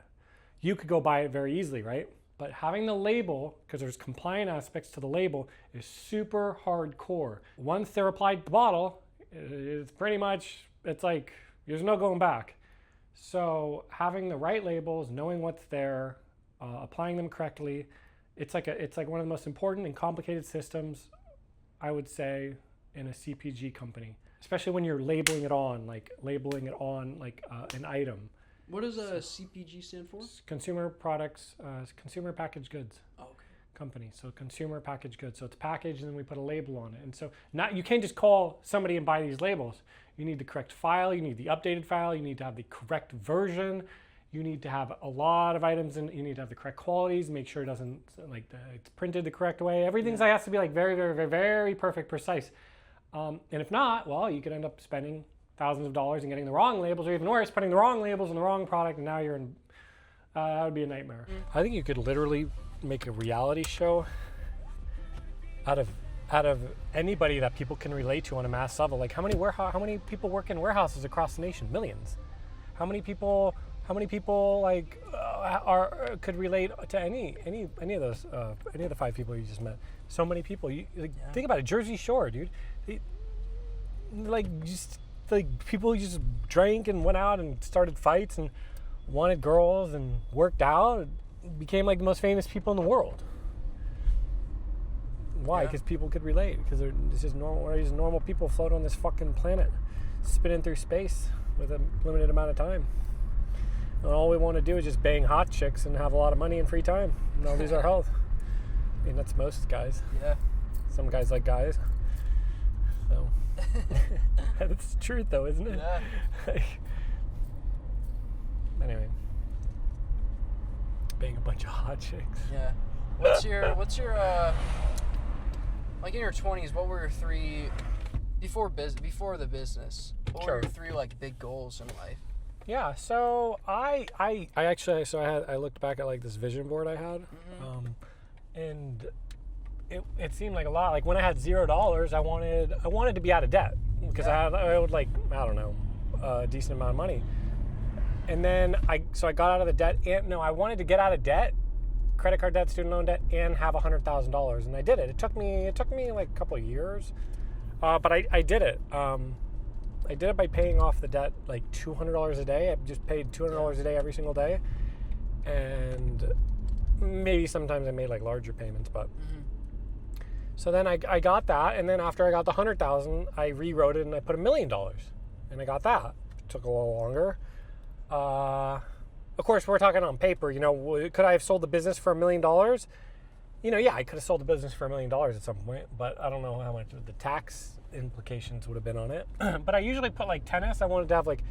you could go buy it very easily, right? But having the label, because there's compliant aspects to the label, is super hardcore. Once they're applied to the bottle, it's pretty much, it's like, there's no going back. So having the right labels, knowing what's there, applying them correctly, it's like one of the most important and complicated systems, I would say, in a CPG company, especially when you're labeling it on like an item. What does CPG stand for? Consumer products, consumer packaged goods. Oh, okay. Company. So consumer packaged goods. So it's packaged and then we put a label on it. And so you can't just call somebody and buy these labels. You need the correct file. You need the updated file. You need to have the correct version. You need to have a lot of items, and you need to have the correct qualities. Make sure it doesn't it's printed the correct way. Everything's has to be like very, very, very, very perfect, precise. And if not, well, you could end up spending thousands of dollars and getting the wrong labels, or even worse, putting the wrong labels on the wrong product, and now you're in. That would be a nightmare. I think you could literally make a reality show out of anybody that people can relate to on a mass level. Like how many people work in warehouses across the nation? Millions. How many people like could relate to any of those any of the 5 people you just met? So many people. Think about it. Jersey Shore, dude. People who just drank and went out and started fights and wanted girls and worked out, became like the most famous people in the world. Why? Because people could relate. Because it's just normal people float on this fucking planet, spinning through space with a limited amount of time. And all we want to do is just bang hot chicks and have a lot of money and free time, and not lose our health. I mean, that's most guys. Yeah. Some guys like guys. So. That's the truth, though, isn't it? Yeah. Anyway, bang a bunch of hot chicks. Yeah. What's your like in your 20s? What were your 3 before the business? What were your 3 like big goals in life? Yeah. So I actually I looked back at like this vision board I had, and it seemed like a lot. Like when I had $0, I wanted to be out of debt because I owed like I don't know a decent amount of money. And then I got out of the debt, and I wanted to get out of debt, credit card debt, student loan debt, and have $100,000, and I did it. It took me like a couple of years, but I did it. I did it by paying off the debt like $200 a day. I just paid $200 a day every single day, and maybe sometimes I made like larger payments, but. So then I got that, and then after I got the $100,000, I rewrote it and I put $1 million, and I got that. It took a little longer. Of course, we're talking on paper. Could I have sold the business for $1 million? Yeah, I could have sold the business for $1 million at some point, but I don't know how much the tax implications would have been on it. But I usually put like tennis. I wanted to have like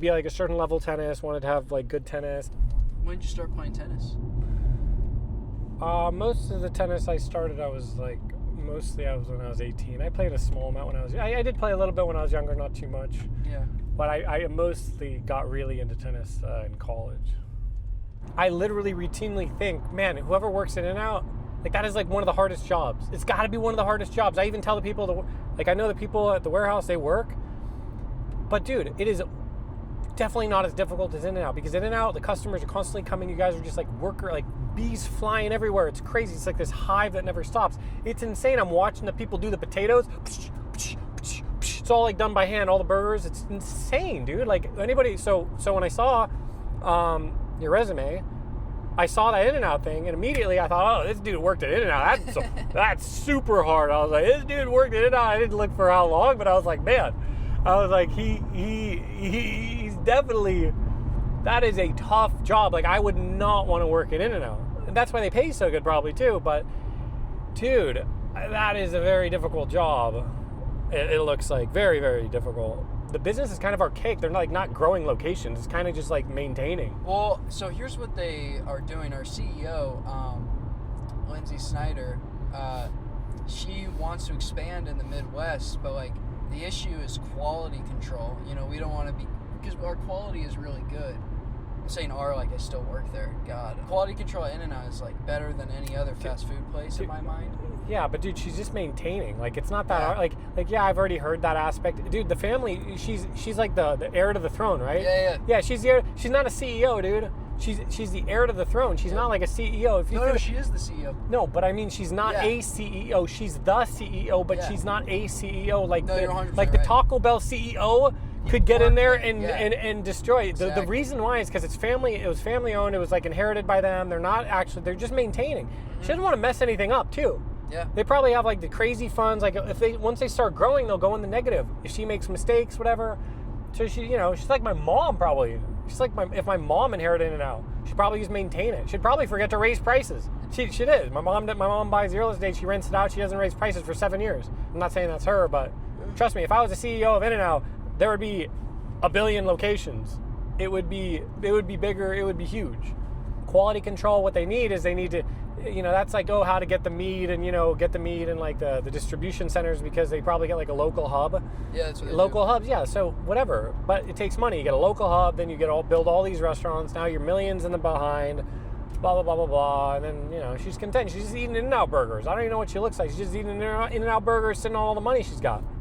be like a certain level tennis. Wanted to have like good tennis. When did you start playing tennis? Most of the tennis I started, I was when I was 18. I played a small amount when I did play a little bit when I was younger, not too much. Yeah. But I mostly got really into tennis in college. I literally routinely think, man, whoever works in and out, like that is like one of the hardest jobs. It's got to be one of the hardest jobs. I even tell the people, I know the people at the warehouse, they work. But dude, it is definitely not as difficult as In and Out, because In and Out, the customers are constantly coming. You guys are just like bees flying everywhere. It's crazy. It's like this hive that never stops. It's insane. I'm watching the people do the potatoes. It's all like done by hand. All the burgers. It's insane, dude. Like anybody. So when I saw your resume, I saw that In and Out thing, and immediately I thought, oh, this dude worked at In and Out. That's super hard. I was like, this dude worked at In and Out. I didn't look for how long, but I was like, man. I was like, he's definitely, that is a tough job. Like, I would not want to work at In-N-Out. And that's why they pay so good probably too. But, dude, that is a very difficult job. It looks like very, very difficult. The business is kind of archaic. They're not growing locations. It's kind of just like maintaining. Well, so here's what they are doing. Our CEO, Lindsay Snyder, she wants to expand in the Midwest, but like, the issue is quality control. We don't want to be, because our quality is really good. I'm saying I still work there. God. Quality control at In-N-Out is like better than any other fast food place in my mind. Yeah, but dude, she's just maintaining. Like, it's not that hard. Yeah, I've already heard that aspect. Dude, the family, she's like the heir to the throne, right? Yeah. Yeah, she's the heir. She's not a CEO, dude. She's the heir to the throne. She's not like a CEO. No, she is the CEO. No, but I mean, she's not a CEO. She's the CEO, but she's not a CEO. Like, you're 100% the Taco Bell CEO could get in there and destroy it. Exactly. The reason why is because it's family. It was family owned. It was like inherited by them. They're just maintaining. She doesn't want to mess anything up too. Yeah. They probably have like the crazy funds. Like once they start growing, they'll go in the negative. If she makes mistakes, whatever. So she's like my mom probably. She's like if my mom inherited In-N-Out, she'd probably just maintain it. She'd probably forget to raise prices. She did. My mom buys real estate. She rents it out. She doesn't raise prices for 7 years. I'm not saying that's her, but trust me, if I was the CEO of In-N-Out, there would be a billion locations. it would be bigger, it would be huge. Quality control, what they need is they need to, that's like, how to get the meat and, get the meat in like the distribution centers, because they probably get like a local hub. Yeah, that's what they Local hubs, yeah, so whatever. But it takes money. You get a local hub, then you build all these restaurants. Now you're millions in the behind, blah, blah, blah, blah, blah. And then, she's content. She's just eating In-N-Out burgers. I don't even know what she looks like. She's just eating In-N-Out burgers, sitting on all the money she's got.